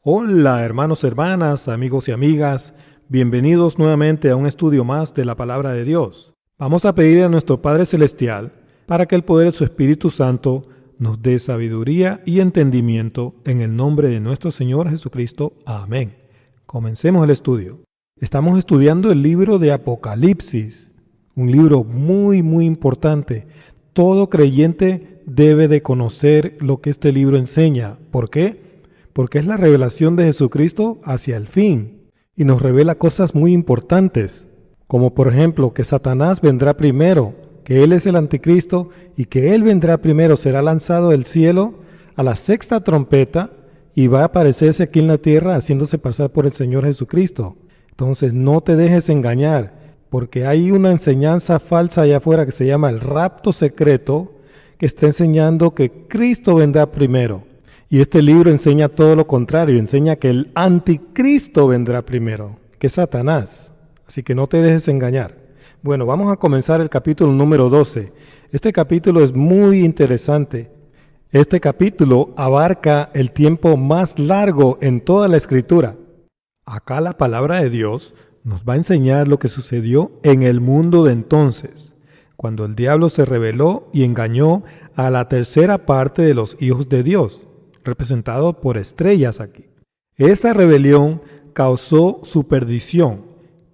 Hola hermanos, hermanas, amigos y amigas, bienvenidos nuevamente a un estudio más de la Palabra de Dios. Vamos a pedir a nuestro Padre Celestial para que el poder de su Espíritu Santo nos dé sabiduría y entendimiento en el nombre de nuestro Señor Jesucristo. Amén. Comencemos el estudio. Estamos estudiando el libro de Apocalipsis, un libro muy importante. Todo creyente debe de conocer lo que este libro enseña. ¿Por qué? Porque es la revelación de Jesucristo hacia el fin y nos revela cosas muy importantes, como por ejemplo que Satanás vendrá primero, que Él es el anticristo y que Él vendrá primero, será lanzado del cielo a la sexta trompeta y va a aparecerse aquí en la tierra haciéndose pasar por el Señor Jesucristo. Entonces no te dejes engañar, porque hay una enseñanza falsa allá afuera que se llama el rapto secreto, que está enseñando que Cristo vendrá primero. Y este libro enseña todo lo contrario, enseña que el anticristo vendrá primero, que es Satanás. Así que no te dejes engañar. Bueno, vamos a comenzar el capítulo número 12. Este capítulo es muy interesante. Este capítulo abarca el tiempo más largo en toda la Escritura. Acá la palabra de Dios nos va a enseñar lo que sucedió en el mundo de entonces, cuando el diablo se rebeló y engañó a la tercera parte de los hijos de Dios, representado por estrellas aquí. Esa rebelión causó su perdición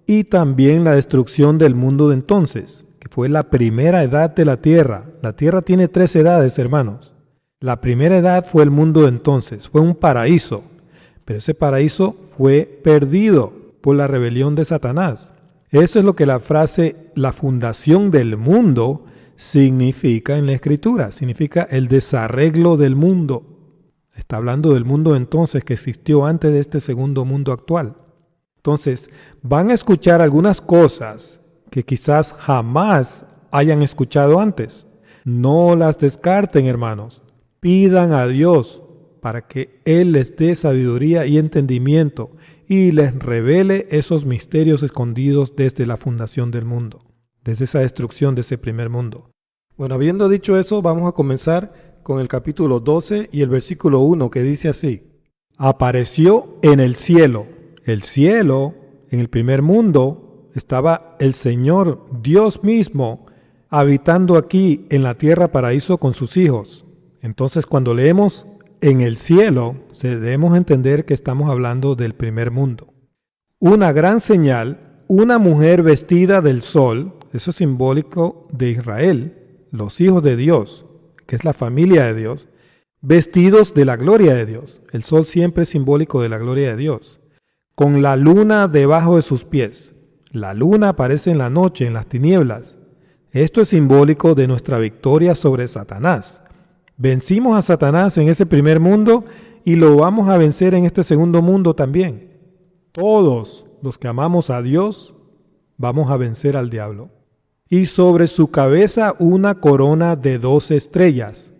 y también la destrucción del mundo de entonces, que fue la primera edad de la tierra. La tierra tiene 3 edades, hermanos. La primera edad fue el mundo de entonces, fue un paraíso, pero ese paraíso fue perdido por la rebelión de Satanás. Eso es lo que la frase la fundación del mundo significa en la Escritura, significa el desarreglo del mundo. Está hablando del mundo entonces que existió antes de este segundo mundo actual. Entonces, van a escuchar algunas cosas que quizás jamás hayan escuchado antes. No las descarten, hermanos. Pidan a Dios para que Él les dé sabiduría y entendimiento y les revele esos misterios escondidos desde la fundación del mundo, desde esa destrucción de ese primer mundo. Bueno, habiendo dicho eso, vamos a comenzar con el capítulo 12 y el versículo 1 que dice así: apareció en el cielo. El cielo, en el primer mundo, estaba el Señor Dios mismo habitando aquí en la tierra paraíso con sus hijos. Entonces, cuando leemos en el cielo, debemos entender que estamos hablando del primer mundo. Una gran señal, una mujer vestida del sol, eso es simbólico de Israel, los hijos de Dios, que es la familia de Dios, vestidos de la gloria de Dios. El sol siempre es simbólico de la gloria de Dios. Con la luna debajo de sus pies. La luna aparece en la noche, en las tinieblas. Esto es simbólico de nuestra victoria sobre Satanás. Vencimos a Satanás en ese primer mundo y lo vamos a vencer en este segundo mundo también. Todos los que amamos a Dios vamos a vencer al diablo. Y sobre su cabeza una corona de 12 estrellas.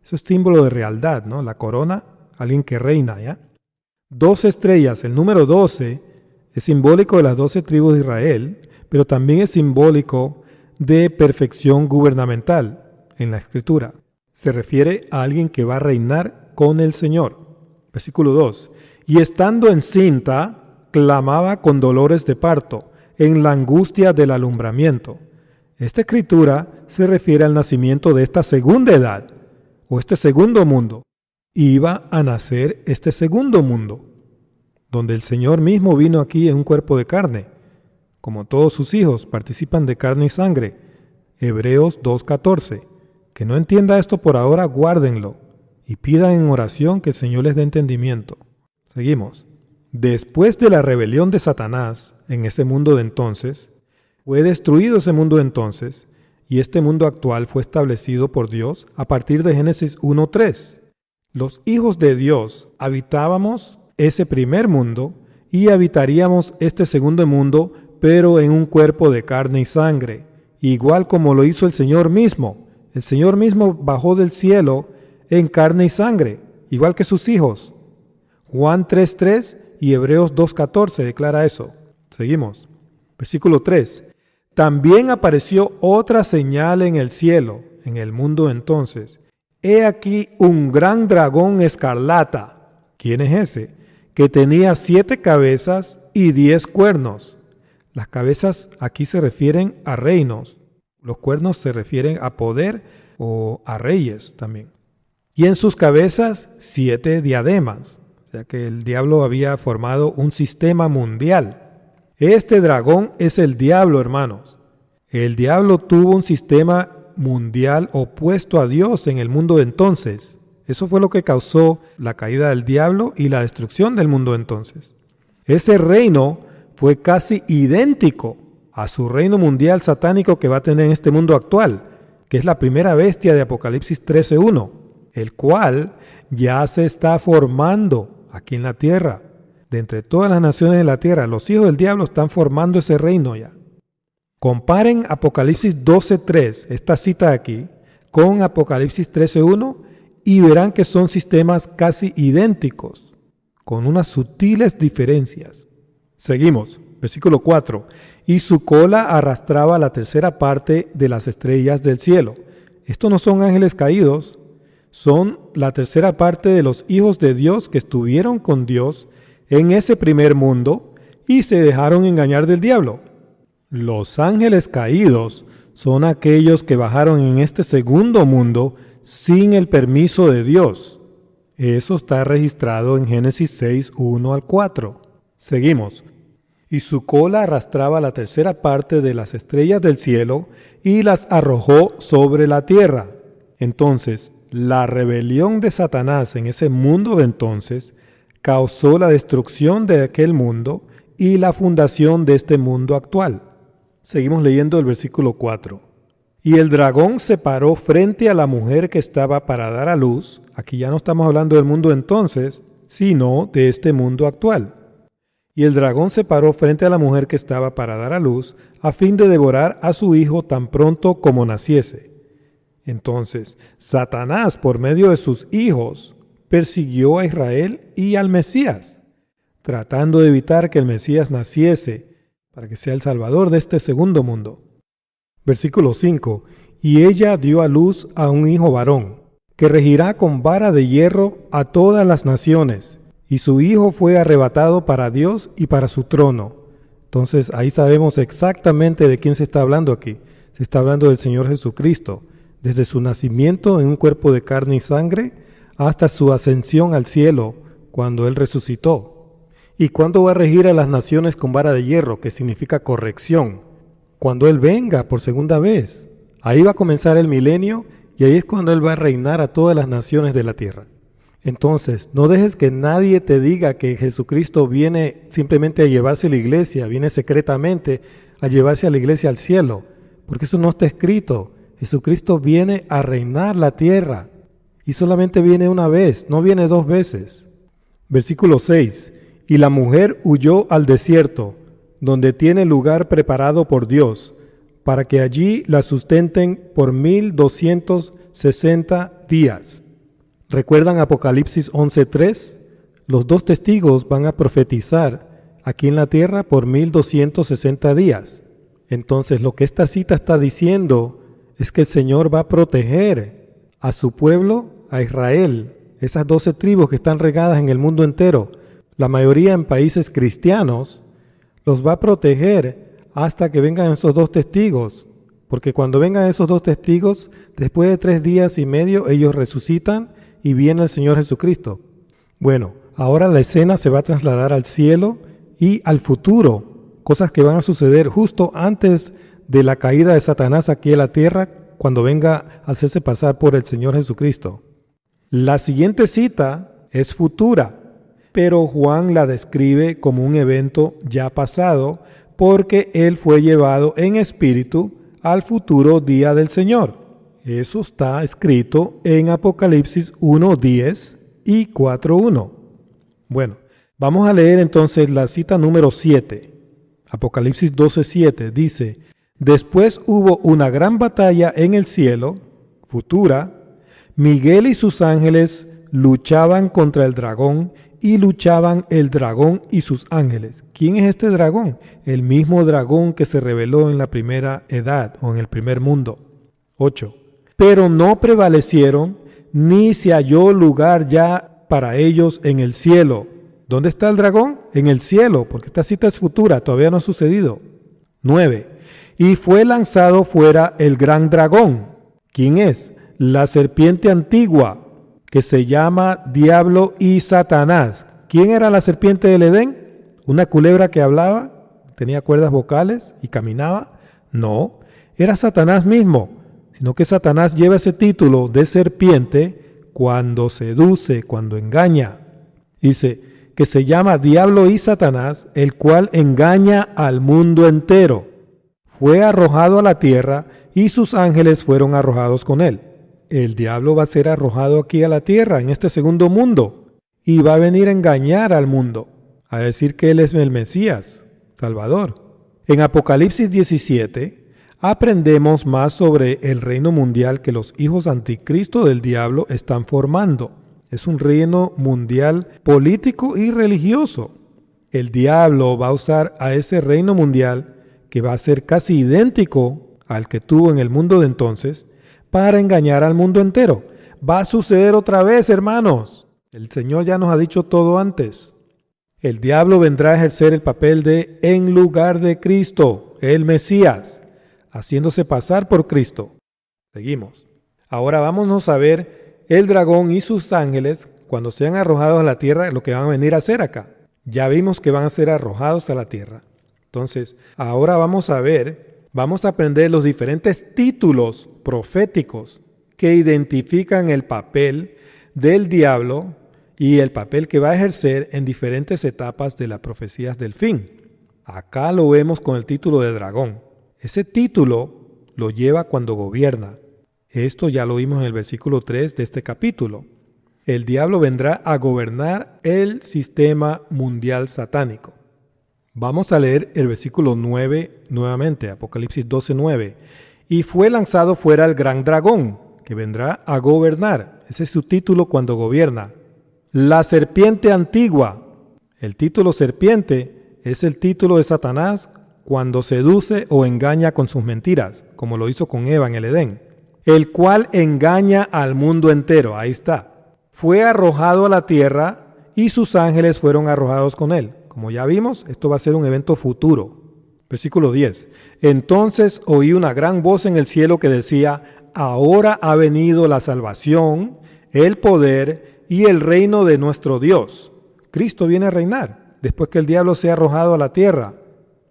Eso es símbolo de realidad, ¿no? La corona, alguien que reina, ¿ya? 12 estrellas, el número 12 es simbólico de las 12 tribus de Israel, pero también es simbólico de perfección gubernamental en la Escritura. Se refiere a alguien que va a reinar con el Señor. Versículo 2. Y estando encinta, clamaba con dolores de parto, en la angustia del alumbramiento. Esta escritura se refiere al nacimiento de esta segunda edad, o este segundo mundo. Iba a nacer este segundo mundo, donde el Señor mismo vino aquí en un cuerpo de carne. Como todos sus hijos participan de carne y sangre. Hebreos 2:14. Que no entienda esto por ahora, guárdenlo y pidan en oración que el Señor les dé entendimiento. Seguimos. Después de la rebelión de Satanás en ese mundo de entonces, fue destruido ese mundo de entonces y este mundo actual fue establecido por Dios a partir de Génesis 1:3. Los hijos de Dios habitábamos ese primer mundo y habitaríamos este segundo mundo, pero en un cuerpo de carne y sangre, igual como lo hizo el Señor mismo. El Señor mismo bajó del cielo en carne y sangre, igual que sus hijos. Juan 3:3 y Hebreos 2:14 declara eso. Seguimos. Versículo 3. También apareció otra señal en el cielo, en el mundo entonces. He aquí un gran dragón escarlata. ¿Quién es ese? que tenía 7 cabezas y 10 cuernos. Las cabezas aquí se refieren a reinos. Los cuernos se refieren a poder o a reyes también. Y en sus cabezas 7 diademas. O sea que el diablo había formado un sistema mundial. Este dragón es el diablo, hermanos. El diablo tuvo un sistema mundial opuesto a Dios en el mundo de entonces. Eso fue lo que causó la caída del diablo y la destrucción del mundo de entonces. Ese reino fue casi idéntico a su reino mundial satánico que va a tener en este mundo actual, que es la primera bestia de Apocalipsis 13:1, el cual ya se está formando aquí en la tierra. De entre todas las naciones de la tierra, los hijos del diablo están formando ese reino ya. Comparen Apocalipsis 12:3, esta cita aquí, con Apocalipsis 13:1 y verán que son sistemas casi idénticos, con unas sutiles diferencias. Seguimos, versículo 4. Y su cola arrastraba la tercera parte de las estrellas del cielo. Estos no son ángeles caídos, son la tercera parte de los hijos de Dios que estuvieron con Dios en ese primer mundo y se dejaron engañar del diablo. Los ángeles caídos son aquellos que bajaron en este segundo mundo sin el permiso de Dios. Eso está registrado en Génesis 6:1-4. Seguimos. Y su cola arrastraba la tercera parte de las estrellas del cielo y las arrojó sobre la tierra. Entonces, la rebelión de Satanás en ese mundo de entonces causó la destrucción de aquel mundo y la fundación de este mundo actual. Seguimos leyendo el versículo 4. Y el dragón se paró frente a la mujer que estaba para dar a luz. Aquí ya no estamos hablando del mundo entonces, sino de este mundo actual. Y el dragón se paró frente a la mujer que estaba para dar a luz, a fin de devorar a su hijo tan pronto como naciese. Entonces, Satanás, por medio de sus hijos, persiguió a Israel y al Mesías, tratando de evitar que el Mesías naciese, para que sea el Salvador de este segundo mundo. Versículo 5. Y ella dio a luz a un hijo varón, que regirá con vara de hierro a todas las naciones, y su hijo fue arrebatado para Dios y para su trono. Entonces ahí sabemos exactamente de quién se está hablando aquí. Se está hablando del Señor Jesucristo, desde su nacimiento en un cuerpo de carne y sangre hasta su ascensión al cielo, cuando Él resucitó. ¿Y cuándo va a regir a las naciones con vara de hierro, que significa corrección? Cuando Él venga por segunda vez. Ahí va a comenzar el milenio y ahí es cuando Él va a reinar a todas las naciones de la tierra. Entonces, no dejes que nadie te diga que Jesucristo viene simplemente a llevarse a la iglesia, viene secretamente a llevarse a la iglesia al cielo, porque eso no está escrito. Jesucristo viene a reinar la tierra y solamente viene una vez, no viene 2 veces. Versículo 6. Y la mujer huyó al desierto, donde tiene lugar preparado por Dios, para que allí la sustenten por 1260 días. ¿Recuerdan Apocalipsis 11:3? Los 2 testigos van a profetizar aquí en la tierra por 1260 días. Entonces, lo que esta cita está diciendo es que el Señor va a proteger a su pueblo, a Israel, esas 12 tribus que están regadas en el mundo entero, la mayoría en países cristianos, los va a proteger hasta que vengan esos 2 testigos, porque cuando vengan esos 2 testigos, después de 3 días y medio, ellos resucitan y viene el Señor Jesucristo. Bueno, ahora la escena se va a trasladar al cielo y al futuro, cosas que van a suceder justo antes de la caída de Satanás aquí en la tierra, cuando venga a hacerse pasar por el Señor Jesucristo. La siguiente cita es futura, pero Juan la describe como un evento ya pasado, porque él fue llevado en espíritu al futuro día del Señor. Eso está escrito en Apocalipsis 1:10 y 4:1. Bueno, vamos a leer entonces la cita número 7. Apocalipsis 12:7 dice: Después hubo una gran batalla en el cielo, futura. Miguel y sus ángeles luchaban contra el dragón y luchaban el dragón y sus ángeles. ¿Quién es este dragón? El mismo dragón que se reveló en la primera edad o en el primer mundo. 8. Pero no prevalecieron, ni se halló lugar ya para ellos en el cielo. ¿Dónde está el dragón? En el cielo, porque esta cita es futura, todavía no ha sucedido. 9. Y fue lanzado fuera el gran dragón. ¿Quién es? La serpiente antigua, que se llama Diablo y Satanás. ¿Quién era la serpiente del Edén? ¿Una culebra que hablaba, tenía cuerdas vocales y caminaba? No, era Satanás mismo, sino que Satanás lleva ese título de serpiente cuando seduce, cuando engaña. Dice que se llama Diablo y Satanás, el cual engaña al mundo entero. Fue arrojado a la tierra y sus ángeles fueron arrojados con él. El diablo va a ser arrojado aquí a la tierra, en este segundo mundo, y va a venir a engañar al mundo, a decir que él es el Mesías, Salvador. En Apocalipsis 17 aprendemos más sobre el reino mundial que los hijos anticristo del diablo están formando. Es un reino mundial político y religioso. El diablo va a usar a ese reino mundial, que va a ser casi idéntico al que tuvo en el mundo de entonces, para engañar al mundo entero. Va a suceder otra vez, hermanos. El Señor ya nos ha dicho todo antes. El diablo vendrá a ejercer el papel de en lugar de Cristo, el Mesías, haciéndose pasar por Cristo. Seguimos. Ahora vámonos a ver el dragón y sus ángeles cuando sean arrojados a la tierra, lo que van a venir a hacer acá. Ya vimos que van a ser arrojados a la tierra. Entonces, ahora vamos a aprender los diferentes títulos proféticos que identifican el papel del diablo y el papel que va a ejercer en diferentes etapas de las profecías del fin. Acá lo vemos con el título de dragón. Ese título lo lleva cuando gobierna. Esto ya lo vimos en el versículo 3 de este capítulo. El diablo vendrá a gobernar el sistema mundial satánico. Vamos a leer el versículo 9 nuevamente, Apocalipsis 12:9. Y fue lanzado fuera el gran dragón, que vendrá a gobernar. Ese es su título cuando gobierna. La serpiente antigua. El título serpiente es el título de Satanás cuando seduce o engaña con sus mentiras, como lo hizo con Eva en el Edén. El cual engaña al mundo entero. Ahí está. Fue arrojado a la tierra y sus ángeles fueron arrojados con él. Como ya vimos, esto va a ser un evento futuro. Versículo 10. Entonces oí una gran voz en el cielo que decía: ahora ha venido la salvación, el poder y el reino de nuestro Dios. Cristo viene a reinar después que el diablo sea arrojado a la tierra.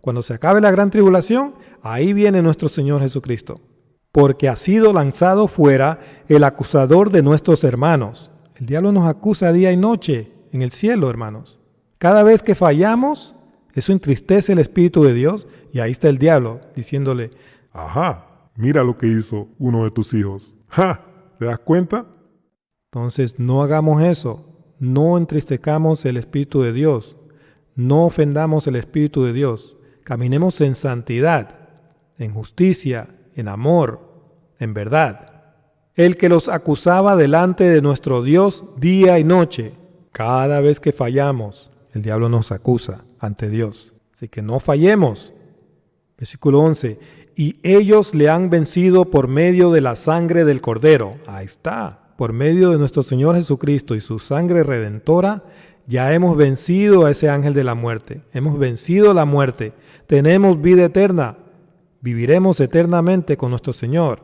Cuando se acabe la gran tribulación, ahí viene nuestro Señor Jesucristo. Porque ha sido lanzado fuera el acusador de nuestros hermanos. El diablo nos acusa día y noche en el cielo, hermanos. Cada vez que fallamos, eso entristece el Espíritu de Dios y ahí está el diablo diciéndole: ajá, mira lo que hizo uno de tus hijos. ¡Ja! ¿Te das cuenta? Entonces no hagamos eso, no entristezcamos el Espíritu de Dios, no ofendamos el Espíritu de Dios, caminemos en santidad, en justicia, en amor, en verdad. El que los acusaba delante de nuestro Dios día y noche. Cada vez que fallamos, el diablo nos acusa ante Dios. Así que no fallemos. Versículo 11. Y ellos le han vencido por medio de la sangre del Cordero. Ahí está. Por medio de nuestro Señor Jesucristo y su sangre redentora, ya hemos vencido a ese ángel de la muerte. Hemos vencido la muerte. Tenemos vida eterna. Viviremos eternamente con nuestro Señor.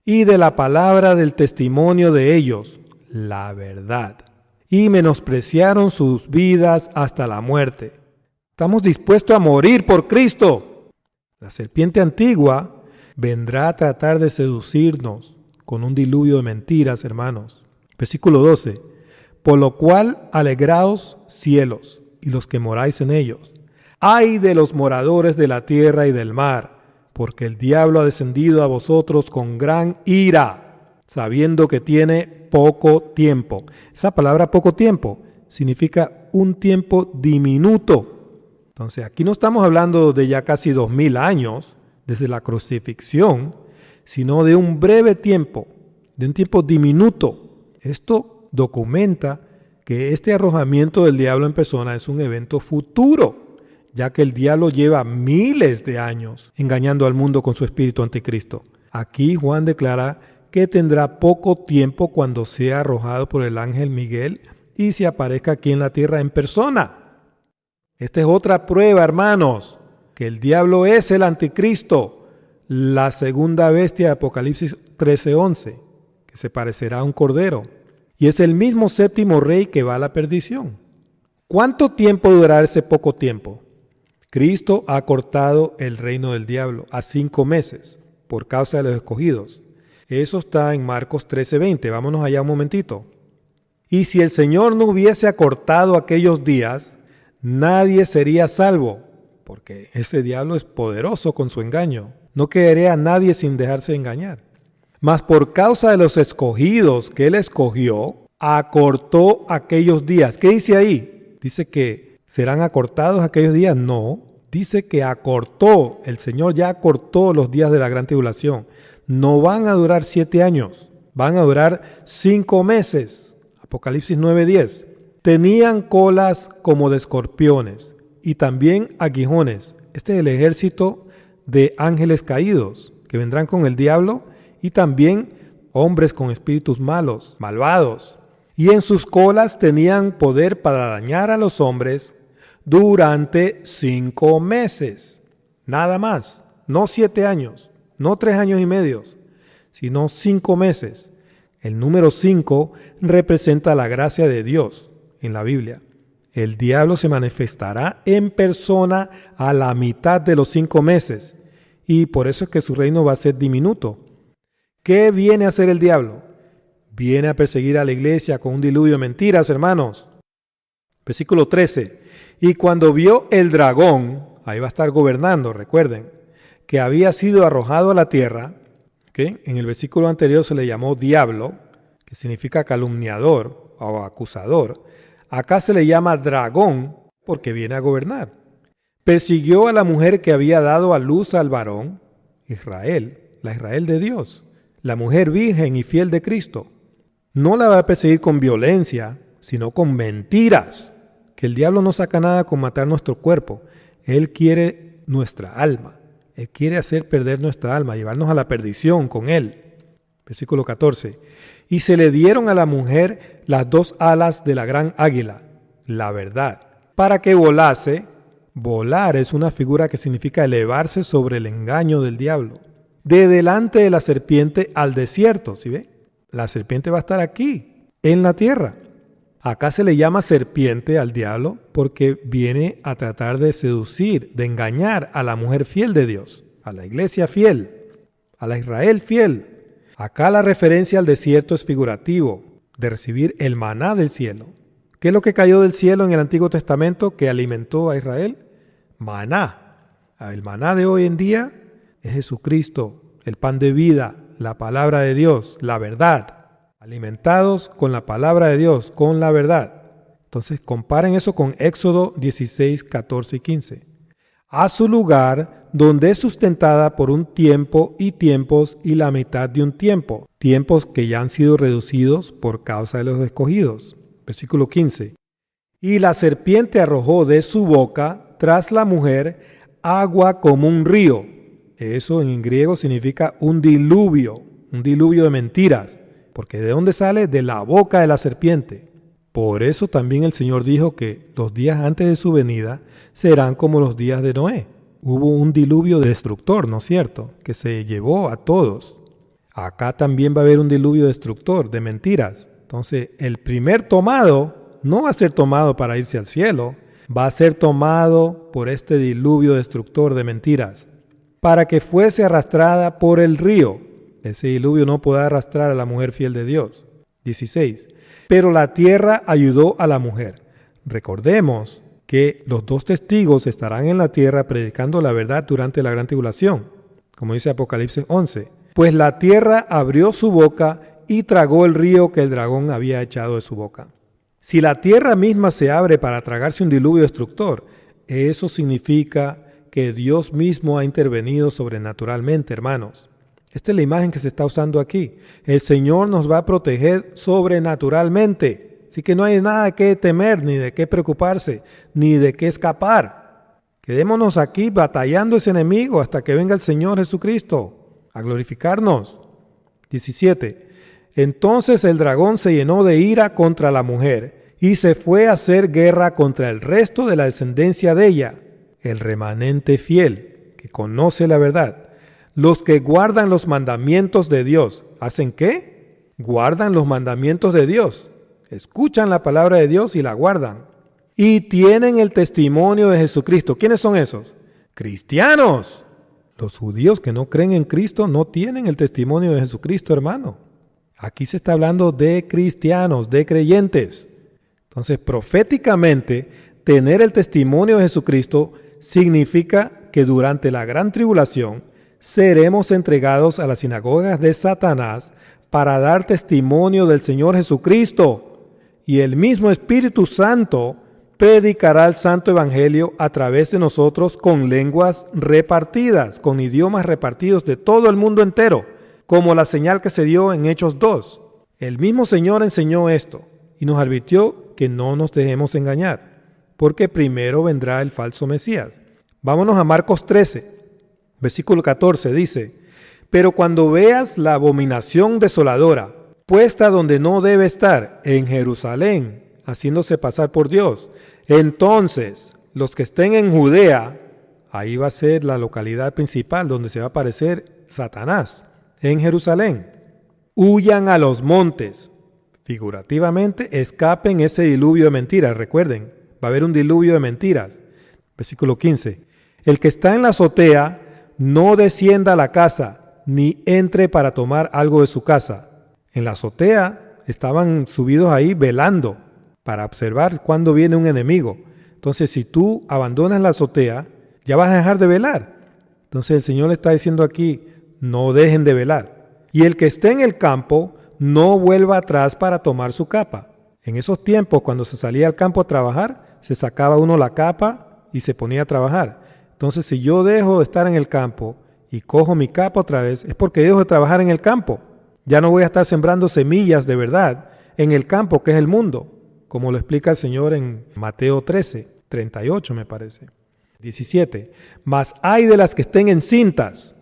Y de la palabra del testimonio de ellos, la verdad. Y menospreciaron sus vidas hasta la muerte. Estamos dispuestos a morir por Cristo. La serpiente antigua vendrá a tratar de seducirnos con un diluvio de mentiras, hermanos. Versículo 12. Por lo cual, alegraos cielos y los que moráis en ellos. Ay de los moradores de la tierra y del mar, porque el diablo ha descendido a vosotros con gran ira, sabiendo que tiene poco tiempo. Esa palabra poco tiempo significa un tiempo diminuto. Entonces aquí no estamos hablando de ya casi 2000 años desde la crucifixión, sino de un breve tiempo, de un tiempo diminuto. Esto documenta que este arrojamiento del diablo en persona es un evento futuro, ya que el diablo lleva miles de años engañando al mundo con su espíritu anticristo. Aquí Juan declara que tendrá poco tiempo cuando sea arrojado por el ángel Miguel y se aparezca aquí en la tierra en persona. Esta es otra prueba, hermanos, que el diablo es el anticristo, la segunda bestia de Apocalipsis 13:11, que se parecerá a un cordero, y es el mismo séptimo rey que va a la perdición. ¿Cuánto tiempo durará ese poco tiempo? Cristo ha cortado el reino del diablo a 5 meses por causa de los escogidos. Eso está en Marcos 13:20. Vámonos allá un momentito. Y si el Señor no hubiese acortado aquellos días, nadie sería salvo, porque ese diablo es poderoso con su engaño. No quedaría a nadie sin dejarse engañar. Mas por causa de los escogidos que Él escogió, acortó aquellos días. ¿Qué dice ahí? ¿Dice que serán acortados aquellos días? No, dice que acortó. El Señor ya acortó los días de la gran tribulación. No van a durar 7 años, van a durar 5 meses. Apocalipsis 9:10. Tenían colas como de escorpiones y también aguijones. Este es el ejército de ángeles caídos que vendrán con el diablo, y también hombres con espíritus malos, malvados. Y en sus colas tenían poder para dañar a los hombres durante 5 meses. Nada más, no 7 años, no 3 años y medio, sino 5 meses. El número 5 representa la gracia de Dios en la Biblia. El diablo se manifestará en persona a la mitad de los 5 meses, y por eso es que su reino va a ser diminuto. ¿Qué viene a hacer el diablo? Viene a perseguir a la iglesia con un diluvio de mentiras, hermanos. Versículo 13. Y cuando vio el dragón, ahí va a estar gobernando, recuerden, que había sido arrojado a la tierra, ¿okay? En el versículo anterior se le llamó diablo, que significa calumniador o acusador. Acá se le llama dragón porque viene a gobernar. Persiguió a la mujer que había dado a luz al varón, Israel, la Israel de Dios, la mujer virgen y fiel de Cristo. No la va a perseguir con violencia, sino con mentiras. Que el diablo no saca nada con matar nuestro cuerpo. Él quiere nuestra alma. Él quiere hacer perder nuestra alma, llevarnos a la perdición con él. Versículo 14. Y se le dieron a la mujer las 2 alas de la gran águila, la verdad, para que volase. Volar es una figura que significa elevarse sobre el engaño del diablo. De delante de la serpiente al desierto, ¿sí ve? La serpiente va a estar aquí, en la tierra. Acá se le llama serpiente al diablo porque viene a tratar de seducir, de engañar a la mujer fiel de Dios, a la iglesia fiel, a la Israel fiel. Acá la referencia al desierto es figurativo, de recibir el maná del cielo. ¿Qué es lo que cayó del cielo en el Antiguo Testamento que alimentó a Israel? Maná. El maná de hoy en día es Jesucristo, el pan de vida, la palabra de Dios, la verdad. Alimentados con la palabra de Dios, con la verdad. Entonces comparen eso con Éxodo 16, 14 y 15. A su lugar donde es sustentada por un tiempo y tiempos y la mitad de un tiempo. Tiempos que ya han sido reducidos por causa de los escogidos. Versículo 15. Y la serpiente arrojó de su boca tras la mujer agua como un río. Eso en griego significa un diluvio de mentiras. Porque ¿de dónde sale? De la boca de la serpiente. Por eso también el Señor dijo que los días antes de su venida serán como los días de Noé. Hubo un diluvio destructor, ¿no es cierto? Que se llevó a todos. Acá también va a haber un diluvio destructor de mentiras. Entonces, el primer tomado no va a ser tomado para irse al cielo. Va a ser tomado por este diluvio destructor de mentiras, para que fuese arrastrada por el río. Ese diluvio no podrá arrastrar a la mujer fiel de Dios. 16. Pero la tierra ayudó a la mujer. Recordemos que los 2 testigos estarán en la tierra predicando la verdad durante la gran tribulación, como dice Apocalipsis 11. Pues la tierra abrió su boca y tragó el río que el dragón había echado de su boca. Si la tierra misma se abre para tragarse un diluvio destructor, eso significa que Dios mismo ha intervenido sobrenaturalmente, hermanos. Esta es la imagen que se está usando aquí. El Señor nos va a proteger sobrenaturalmente. Así que no hay nada de qué temer, ni de qué preocuparse, ni de qué escapar. Quedémonos aquí batallando ese enemigo hasta que venga el Señor Jesucristo a glorificarnos. 17. Entonces el dragón se llenó de ira contra la mujer y se fue a hacer guerra contra el resto de la descendencia de ella, el remanente fiel, que conoce la verdad. Los que guardan los mandamientos de Dios, ¿hacen qué? Guardan los mandamientos de Dios. Escuchan la palabra de Dios y la guardan. Y tienen el testimonio de Jesucristo. ¿Quiénes son esos? Cristianos. Los judíos que no creen en Cristo no tienen el testimonio de Jesucristo, hermano. Aquí se está hablando de cristianos, de creyentes. Entonces, proféticamente, tener el testimonio de Jesucristo significa que durante la gran tribulación seremos entregados a las sinagogas de Satanás para dar testimonio del Señor Jesucristo. Y el mismo Espíritu Santo predicará el Santo Evangelio a través de nosotros con lenguas repartidas, con idiomas repartidos de todo el mundo entero, como la señal que se dio en Hechos 2. El mismo Señor enseñó esto y nos advirtió que no nos dejemos engañar, porque primero vendrá el falso Mesías. Vámonos a Marcos 13, versículo 14, dice: pero cuando veas la abominación desoladora, puesta donde no debe estar, en Jerusalén, haciéndose pasar por Dios, entonces los que estén en Judea, ahí va a ser la localidad principal donde se va a aparecer Satanás, en Jerusalén, huyan a los montes. Figurativamente, escapen ese diluvio de mentiras. Recuerden, va a haber un diluvio de mentiras. Versículo 15. El que está en la azotea, no descienda a la casa, ni entre para tomar algo de su casa. En la azotea estaban subidos ahí velando para observar cuándo viene un enemigo. Entonces, si tú abandonas la azotea, ya vas a dejar de velar. Entonces, el Señor le está diciendo aquí, no dejen de velar. Y el que esté en el campo, no vuelva atrás para tomar su capa. En esos tiempos, cuando se salía al campo a trabajar, se sacaba uno la capa y se ponía a trabajar. Entonces, si yo dejo de estar en el campo y cojo mi capa otra vez, es porque dejo de trabajar en el campo. Ya no voy a estar sembrando semillas de verdad en el campo, que es el mundo, como lo explica el Señor en Mateo 13, 38 me parece. 17. Mas hay de las que estén encintas,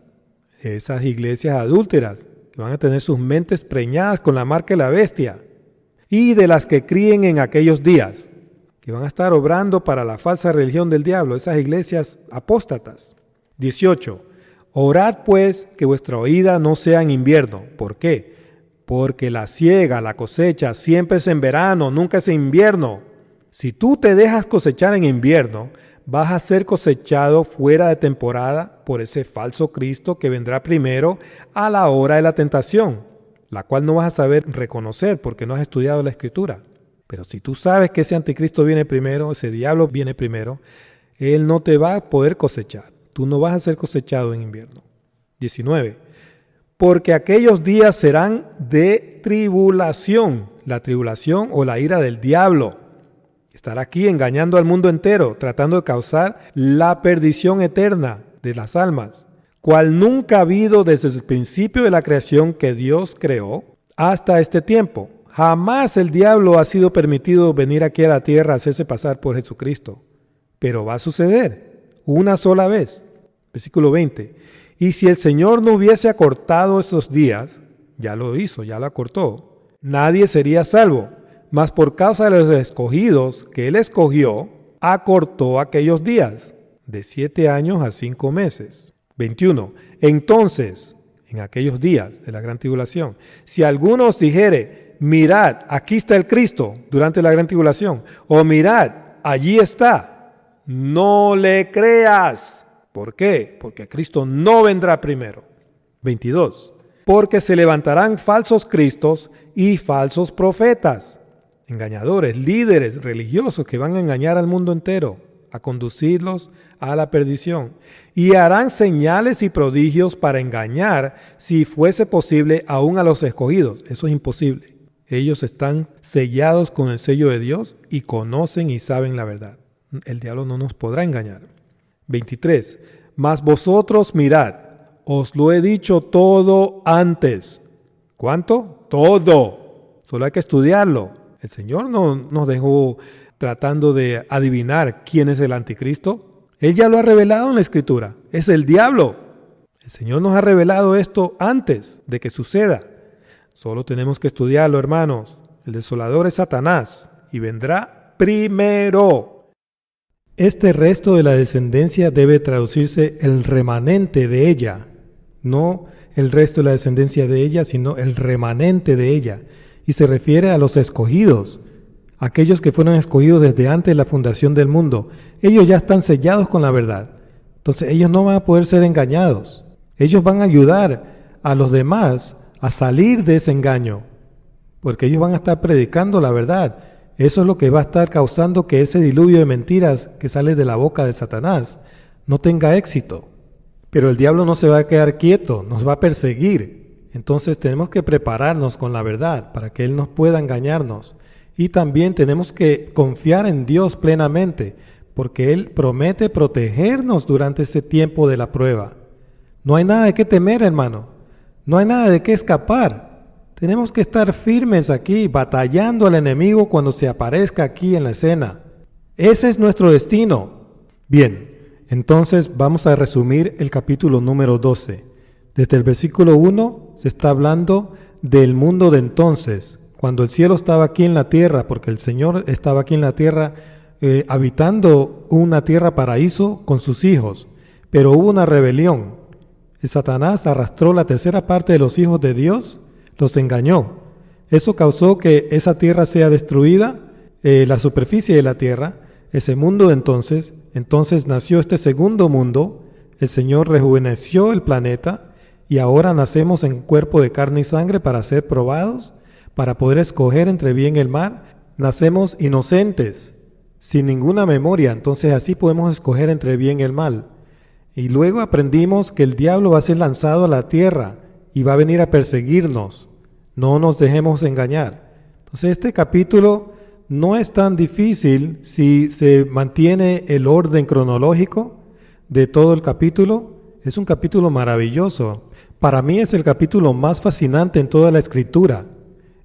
esas iglesias adúlteras, que van a tener sus mentes preñadas con la marca de la bestia, y de las que críen en aquellos días, que van a estar obrando para la falsa religión del diablo, esas iglesias apóstatas. 18. Orad pues que vuestra oída no sea en invierno. ¿Por qué? Porque la siega, la cosecha, siempre es en verano, nunca es en invierno. Si tú te dejas cosechar en invierno, vas a ser cosechado fuera de temporada por ese falso Cristo que vendrá primero a la hora de la tentación, la cual no vas a saber reconocer porque no has estudiado la Escritura. Pero si tú sabes que ese anticristo viene primero, ese diablo viene primero, él no te va a poder cosechar. Tú no vas a ser cosechado en invierno. 19. Porque aquellos días serán de tribulación, la tribulación o la ira del diablo. Estará aquí engañando al mundo entero, tratando de causar la perdición eterna de las almas, cual nunca ha habido desde el principio de la creación que Dios creó hasta este tiempo. Jamás el diablo ha sido permitido venir aquí a la tierra a hacerse pasar por Jesucristo. Pero va a suceder una sola vez. Versículo 20. Y si el Señor no hubiese acortado esos días, ya lo hizo, ya lo acortó, nadie sería salvo. Mas por causa de los escogidos que Él escogió, acortó aquellos días, de 7 años a 5 meses. 21. Entonces, en aquellos días de la gran tribulación, si alguno os dijere, mirad, aquí está el Cristo durante la gran tribulación, o mirad, allí está, no le creas. ¿Por qué? Porque Cristo no vendrá primero. 22. Porque se levantarán falsos cristos y falsos profetas, engañadores, líderes religiosos que van a engañar al mundo entero, a conducirlos a la perdición. Y harán señales y prodigios para engañar, si fuese posible, aún a los escogidos. Eso es imposible. Ellos están sellados con el sello de Dios y conocen y saben la verdad. El diablo no nos podrá engañar. 23. Mas vosotros mirad, os lo he dicho todo antes. ¿Cuánto? Todo. Solo hay que estudiarlo. El Señor no nos dejó tratando de adivinar quién es el anticristo. Él ya lo ha revelado en la Escritura. Es el diablo. El Señor nos ha revelado esto antes de que suceda. Solo tenemos que estudiarlo, hermanos. El desolador es Satanás. y vendrá primero. Este resto de la descendencia debe traducirse el remanente de ella, no el resto de la descendencia de ella, sino el remanente de ella, y se refiere a los escogidos, aquellos que fueron escogidos desde antes de la fundación del mundo. Ellos ya están sellados con la verdad, entonces ellos no van a poder ser engañados. Ellos van a ayudar a los demás a salir de ese engaño, porque ellos van a estar predicando la verdad. Eso es lo que va a estar causando que ese diluvio de mentiras que sale de la boca de Satanás no tenga éxito. Pero el diablo no se va a quedar quieto, nos va a perseguir. Entonces tenemos que prepararnos con la verdad para que Él nos pueda engañarnos. Y también tenemos que confiar en Dios plenamente, porque Él promete protegernos durante ese tiempo de la prueba. No hay nada de qué temer, hermano. No hay nada de qué escapar. Tenemos que estar firmes aquí, batallando al enemigo cuando se aparezca aquí en la escena. Ese es nuestro destino. Bien, entonces vamos a resumir el capítulo número 12. Desde el versículo 1 se está hablando del mundo de entonces, cuando el cielo estaba aquí en la tierra, porque el Señor estaba aquí en la tierra habitando una tierra paraíso con sus hijos. Pero hubo una rebelión. Satanás arrastró la tercera parte de los hijos de Dios, los engañó. Eso causó que esa tierra sea destruida, la superficie de la tierra, ese mundo de entonces. Entonces nació este segundo mundo, el Señor rejuveneció el planeta y ahora nacemos en cuerpo de carne y sangre para ser probados, para poder escoger entre bien y el mal. Nacemos inocentes, sin ninguna memoria, entonces así podemos escoger entre bien y el mal. Y luego aprendimos que el diablo va a ser lanzado a la tierra y va a venir a perseguirnos. No nos dejemos engañar. Entonces este capítulo no es tan difícil si se mantiene el orden cronológico de todo el capítulo. Es un capítulo maravilloso. Para mí es el capítulo más fascinante en toda la Escritura.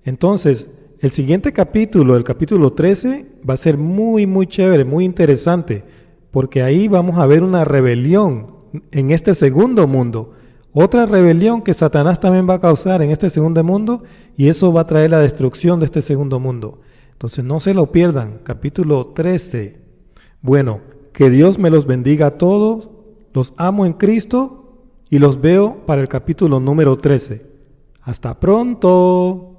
Entonces, el siguiente capítulo, el capítulo 13, va a ser muy, muy chévere, muy interesante, porque ahí vamos a ver una rebelión en este segundo mundo. Otra rebelión que Satanás también va a causar en este segundo mundo, y eso va a traer la destrucción de este segundo mundo. Entonces no se lo pierdan, capítulo 13. Bueno, que Dios me los bendiga a todos, los amo en Cristo y los veo para el capítulo número 13. ¡Hasta pronto!